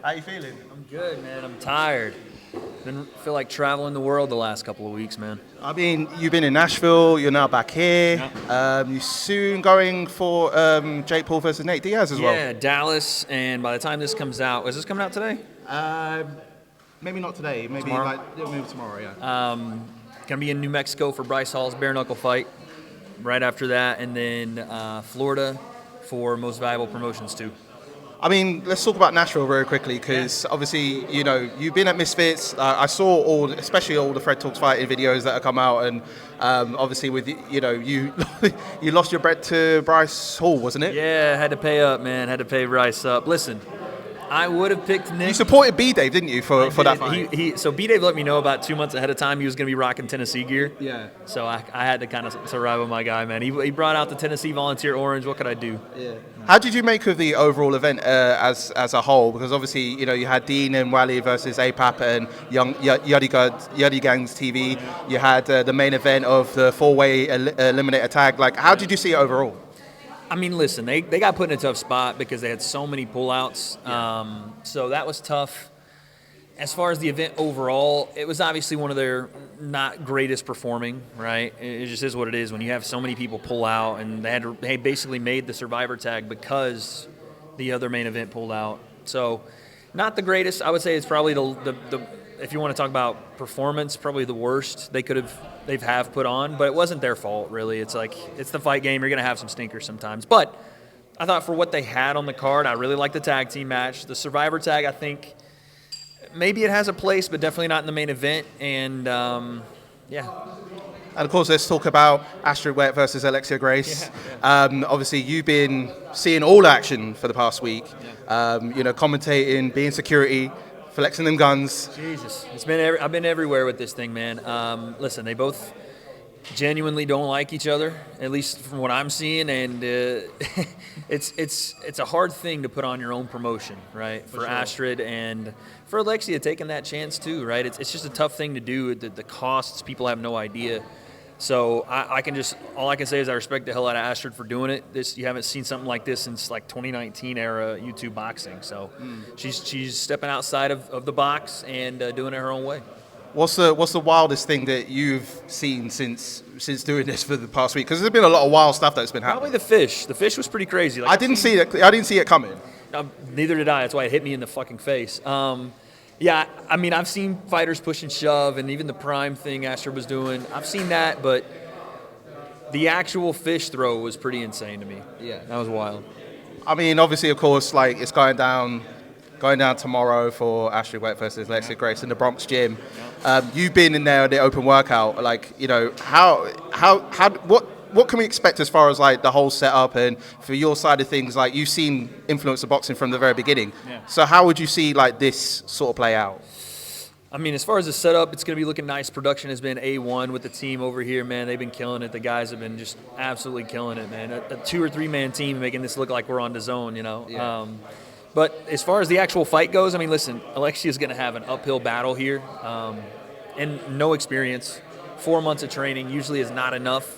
How you feeling? I'm good, man. I'm tired. Feel like traveling the world the last couple of weeks, man. I mean, you've been in Nashville. You're now back here. You're soon going for Jake Paul versus Nate Diaz as well. Yeah, Dallas, and by the time this comes out, is this coming out today? Maybe not today. Maybe Tomorrow? maybe tomorrow. Yeah. Gonna be in New Mexico for Bryce Hall's bare knuckle fight. Right after that, and then Florida for Most Valuable Promotions too. I mean, let's talk about Nashville very quickly because obviously, you've been at Misfits. I saw especially all the Fred Talks fighting videos that have come out, and obviously with you you lost your bet to Bryce Hall, wasn't it? Yeah, had to pay up, man. Had to pay Bryce up. Listen, I would have picked Nick. You supported B-Dave, didn't you, for that fight? So B-Dave let me know about 2 months ahead of time he was going to be rocking Tennessee gear. Yeah. So I had to kind of survive with my guy, man. He brought out the Tennessee Volunteer Orange. What could I do? Yeah. How did you make of the overall event as a whole? Because obviously, you had Dean and Wally versus APAP and Yuddy Gangs TV. You had the main event of the four-way eliminator tag. Like, how did you see it overall? I mean, listen, they got put in a tough spot because they had so many pullouts. So that was tough. As far as the event overall, it was obviously one of their not greatest performing, right? It just is what it is when you have so many people pull out, and they basically made the Survivor tag because the other main event pulled out. So not the greatest. I would say it's probably the if you want to talk about performance, probably the worst they've put on, but it wasn't their fault really. It's like it's the fight game. You're gonna have some stinkers sometimes, but I thought for what they had on the card, I really liked the tag team match. The Survivor tag, I think maybe it has a place, but definitely not in the main event. And yeah. And of course, let's talk about Astrid Wett versus Alexia Grace. Yeah. Obviously, you've been seeing all action for the past week. Yeah. Commentating, being security, flexing them guns. Jesus, I've been everywhere with this thing, man. Listen, they both genuinely don't like each other, at least from what I'm seeing, and it's a hard thing to put on your own promotion, right? For sure. Astrid and for Alexia taking that chance too, right? It's just a tough thing to do. The costs, people have no idea. So all I can say is I respect the hell out of Astrid for doing it. You haven't seen something like this since like 2019 era YouTube boxing. So she's stepping outside of the box and doing it her own way. What's the wildest thing that you've seen since doing this for the past week? Because there's been a lot of wild stuff that's been happening. Probably the fish. The fish was pretty crazy. Like, I didn't see it coming. Neither did I. That's why it hit me in the fucking face. Yeah, I mean, I've seen fighters push and shove, and even the prime thing Astrid was doing. I've seen that, but the actual fish throw was pretty insane to me. Yeah, that was wild. I mean, obviously, of course, like it's going down tomorrow for Astrid Wett versus Alexia Grace in the Bronx gym. You've been in there at the open workout. Like, what can we expect as far as like the whole setup and for your side of things? Like, you've seen influencer boxing from the very beginning. Yeah. So how would you see like this sort of play out? I mean, as far as the setup, it's going to be looking nice. Production has been A1 with the team over here, man. They've been killing it. The guys have been just absolutely killing it, man. A 2 or 3 man team making this look like we're on DAZN, you know. Yeah. But as far as the actual fight goes, I mean, listen, Alexia is going to have an uphill battle here, and no experience. 4 months of training usually is not enough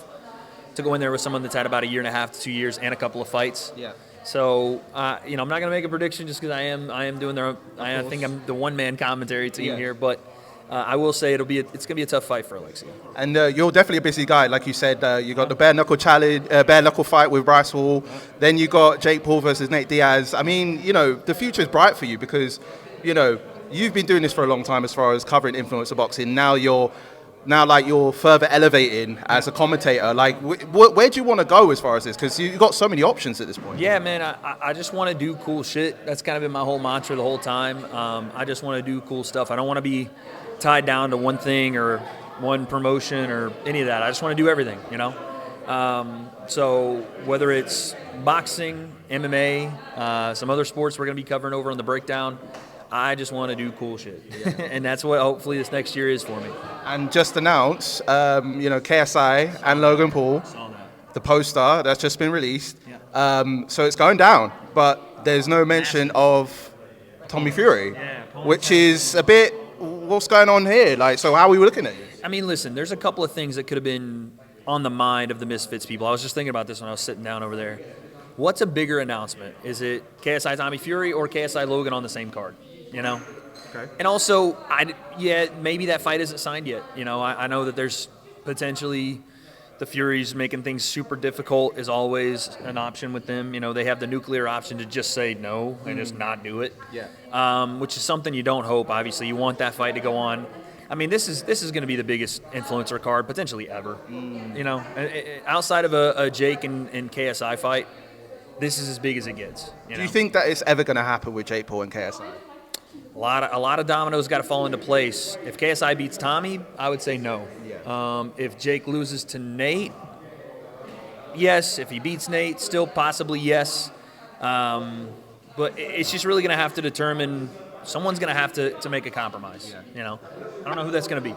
to go in there with someone that's had about 1.5 years to 2 years and a couple of fights. Yeah. So, I'm not going to make a prediction just because I am doing I think I'm the one-man commentary team here, but I will say it's going to be a tough fight for Alexia. And you're definitely a busy guy, like you said. You got the bare knuckle fight with Bryce Hall. Then you got Jake Paul versus Nate Diaz. I mean, the future is bright for you because, you've been doing this for a long time as far as covering influencer boxing. Now you're further elevating as a commentator. Like, where do you want to go as far as this? Because you've got so many options at this point. Yeah, man, I just want to do cool shit. That's kind of been my whole mantra the whole time. I just want to do cool stuff. I don't want to be tied down to one thing or one promotion or any of that. I just want to do everything, So whether it's boxing, MMA, some other sports we're going to be covering over on the breakdown, I just want to do cool shit. Yeah. And that's what hopefully this next year is for me. And just announced, KSI and Logan Paul, the poster that's just been released. Yeah. So it's going down, but there's no mention of Tommy Fury, which is a bit, what's going on here? Like, so how are we looking at it? I mean, listen, there's a couple of things that could have been on the mind of the Misfits people. I was just thinking about this when I was sitting down over there. What's a bigger announcement? Is it KSI Tommy Fury or KSI Logan on the same card? you know? Okay. And also, maybe that fight isn't signed yet. You know, I know that there's potentially the Furies making things super difficult is always an option with them. You know, they have the nuclear option to just say no and just not do it. Yeah. Which is something you don't hope. Obviously, you want that fight to go on. I mean, this is going to be the biggest influencer card potentially ever. You know, outside of a Jake and KSI fight, this is as big as it gets. Do you think that it's ever going to happen with Jake Paul and KSI? A lot of dominoes got to fall into place. If KSI beats Tommy, I would say no. Yeah. If Jake loses to Nate, yes. If he beats Nate, still possibly yes. But it's just really going to have to determine. Someone's going to have to make a compromise. Yeah. You know, I don't know who that's going to be.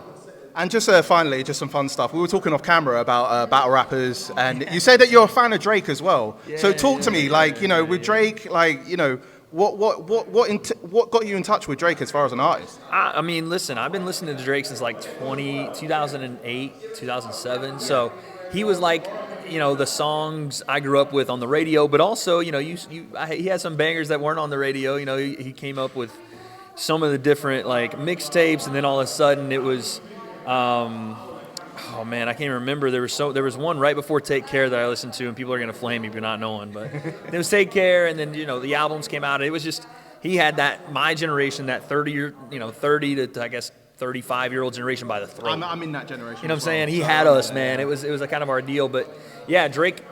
And just finally, just some fun stuff. We were talking off camera about battle rappers, and you say that you're a fan of Drake as well. Yeah, so talk to me, like, you know, with Drake, like, you know, what got you in touch with Drake as far as an artist? I mean, listen, I've been listening to Drake since like 2008, 2007. So he was like, you know, the songs I grew up with on the radio, but also, you know, he had some bangers that weren't on the radio. You know, he came up with some of the different like mixtapes, and then all of a sudden it was, oh man, I can't remember. There was one right before Take Care that I listened to, and people are gonna flame me for not knowing, but it was Take Care, and then, you know, the albums came out, and it was just, he had that, my generation, that 30 to I guess 35-year-old generation by the throat. I'm in that generation. You know what I'm saying? He had us, man. It was a kind of our deal, but yeah, Drake.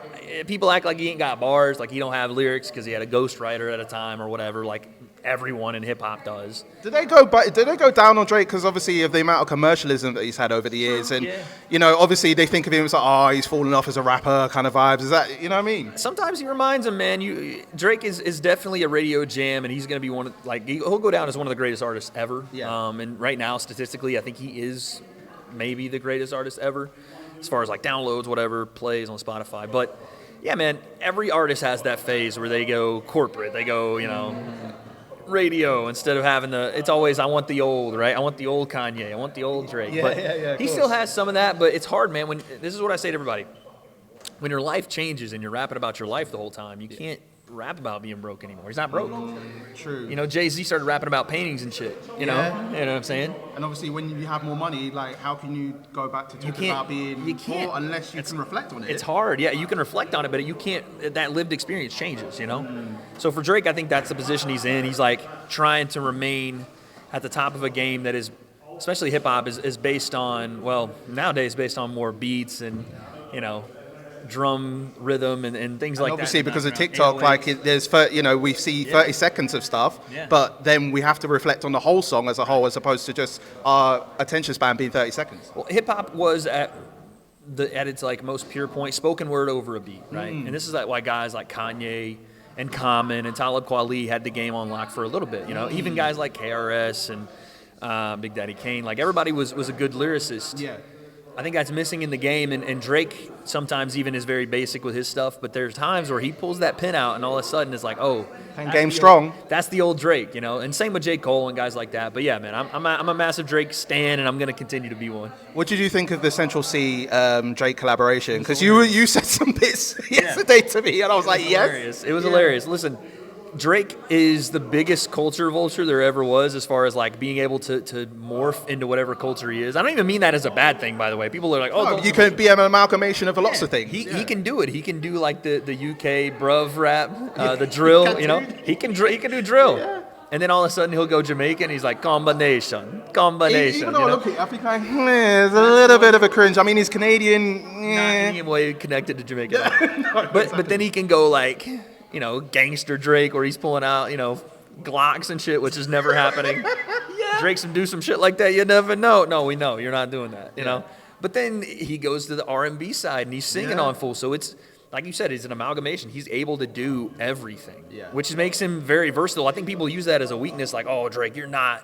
People act like he ain't got bars, like he don't have lyrics because he had a ghostwriter at a time or whatever, like everyone in hip hop does. Did they go down on Drake because obviously of the amount of commercialism that he's had over the years, and you know, obviously they think of him as like, oh, he's fallen off as a rapper kind of vibes. Is that, you know what I mean? Sometimes he reminds him, man. Drake is definitely a radio jam, and he's gonna be one of, like, he'll go down as one of the greatest artists ever. Yeah. And right now, statistically, I think he is maybe the greatest artist ever, as far as like downloads, whatever, plays on Spotify, but. Yeah, man, every artist has that phase where they go corporate. They go, you know, radio instead of having it's always, I want the old, right? I want the old Kanye. I want the old Drake. Yeah, he still has some of that, but it's hard, man. This is what I say to everybody. When your life changes and you're rapping about your life the whole time, you can't rap about being broke anymore. He's not broke. True. You know, Jay-Z started rapping about paintings and shit, you know? You know what I'm saying? And obviously when you have more money, like, how can you go back to talking about being poor unless you can reflect on it? It's hard. Yeah, you can reflect on it, but you can't, that lived experience changes, you know? So for Drake, I think that's the position he's in. He's like trying to remain at the top of a game that is, especially hip hop, is based on, well, nowadays based on more beats and, you know, drum rhythm and things like obviously that. Because of TikTok, like there's, you know, we see 30 seconds of stuff, but then we have to reflect on the whole song as a whole, as opposed to just our attention span being 30 seconds. Well, hip hop was at its like most pure point, spoken word over a beat, right? And this is like why guys like Kanye and Common and Talib Kweli had the game on lock for a little bit, you know. Even guys like KRS and Big Daddy Kane, like everybody was a good lyricist. Yeah. I think that's missing in the game, and Drake sometimes even is very basic with his stuff, but there's times where he pulls that pin out and all of a sudden it's like, oh, game strong. That's the old Drake, you know, and same with J. Cole and guys like that. But yeah, man, I'm a massive Drake stan, and I'm going to continue to be one. What did you think of the Central C Drake collaboration? Because you said some bits yesterday to me, and I was like, yes. It was hilarious. Listen, Drake is the biggest culture vulture there ever was, as far as like being able to morph into whatever culture he is. I don't even mean that as a bad thing, by the way. People are like, oh, you can be an amalgamation of lots of things. He can do it. He can do like the UK bruv rap, the drill. You know, he can do drill. Yeah. And then all of a sudden he'll go Jamaican. He's like combination. Even though I look at it, I think like, there's a little bit of a cringe. I mean, he's Canadian. Not any way connected to Jamaica. But then he can go like, you know, gangster Drake, where he's pulling out, you know, Glocks and shit, which is never happening. Drake's can do some shit like that. You never know. No, we know you're not doing that. You know. But then he goes to the R&B side and he's singing on full. So it's like you said, it's an amalgamation. He's able to do everything, which makes him very versatile. I think people use that as a weakness, like, oh, Drake, you're not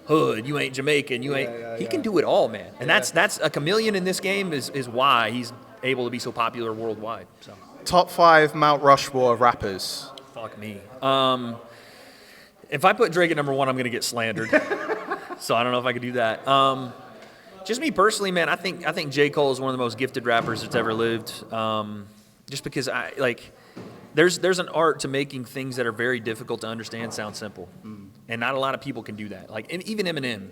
hood, you ain't Jamaican, you ain't. He can do it all, man. And that's a chameleon in this game is why he's able to be so popular worldwide. So. Top 5 Mount Rushmore of rappers. Fuck me. If I put Drake at number 1, I'm gonna get slandered. So I don't know if I could do that. Just me personally, man. I think J. Cole is one of the most gifted rappers that's ever lived. Just because there's an art to making things that are very difficult to understand sound simple. and not a lot of people can do that. Like, and even Eminem,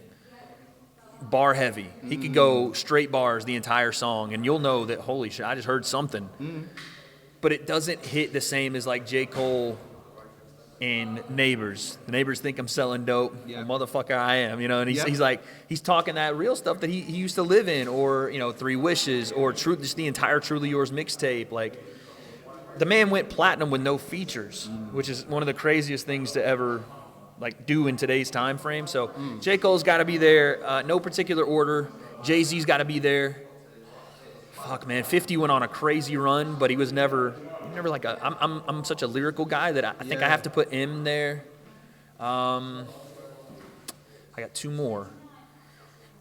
bar heavy. He could go straight bars the entire song, and you'll know that, holy shit, I just heard something. But it doesn't hit the same as like J. Cole and Neighbors. The Neighbors think I'm selling dope. Yeah. Well, motherfucker, I am, you know. And he's like, he's talking that real stuff that he used to live in, or, you know, Three Wishes, or just the entire Truly Yours mixtape. Like, the man went platinum with no features, which is one of the craziest things to ever like do in today's time frame. So J. Cole's got to be there, no particular order. Jay-Z's got to be there. Fuck, man, 50 went on a crazy run, but he was never like a. I'm such a lyrical guy that I think I have to put him there. I got two more.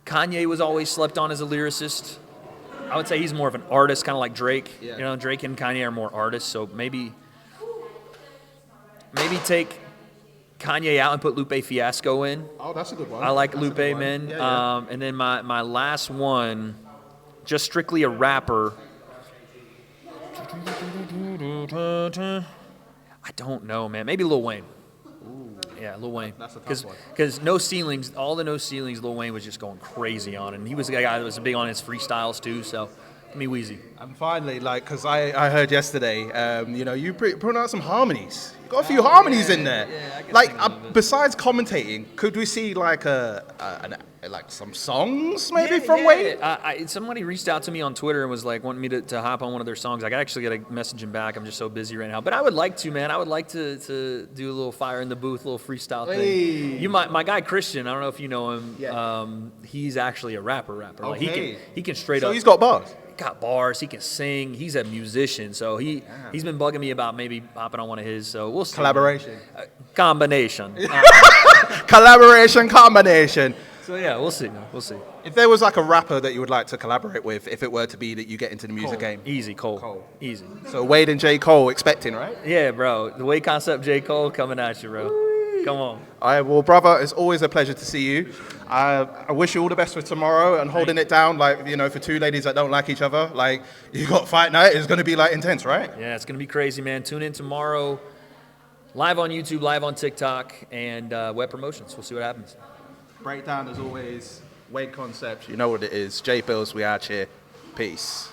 Kanye was always slept on as a lyricist. I would say he's more of an artist, kind of like Drake. Yeah. You know, Drake and Kanye are more artists, so maybe take Kanye out and put Lupe Fiasco in. Oh, that's a good one. I like That's Lupe, man. Yeah. And then my last one, just strictly a rapper. I don't know, man. Maybe Lil Wayne. Yeah, Lil Wayne. That's a tough one. Because No Ceilings, all the No Ceilings, Lil Wayne was just going crazy on. And he was a guy that was big on his freestyles, too. So, give me Wheezy. And finally, like, because I heard yesterday, you know, you put out some harmonies. You got a few harmonies in there. Yeah, I can like, sing a little bit. besides commentating, could we see like like some songs maybe from Wayne? Somebody reached out to me on Twitter and was like wanting me to hop on one of their songs. I actually got to message him back. I'm just so busy right now. But I would like to, man. I would like to do a little fire in the booth, a little freestyle thing. My guy Christian, I don't know if you know him. Yeah. He's actually a rapper. Like Okay. he can straight So up. he's got bars. Got bars. He can sing. He's a musician. So he's been bugging me about maybe hopping on one of his. So we'll see. Collaboration. Combination. Collaboration combination. So yeah, we'll see. We'll see. If there was like a rapper that you would like to collaborate with, if it were to be that you get into the music game. Easy, Cole. Easy. So Wade and J. Cole expecting, right? Yeah, bro. The way concept J. Cole coming at you, bro. Come on. All right, well, brother, it's always a pleasure to see you. I wish you all the best for tomorrow and holding it down, like, you know, for two ladies that don't like each other. Like, you got fight night. It's going to be, like, intense, right? Yeah, it's going to be crazy, man. Tune in tomorrow. Live on YouTube, live on TikTok, and web promotions. We'll see what happens. Breakdown, as always. Wade Concept, you know what it is. J. Bills, we out here. Peace.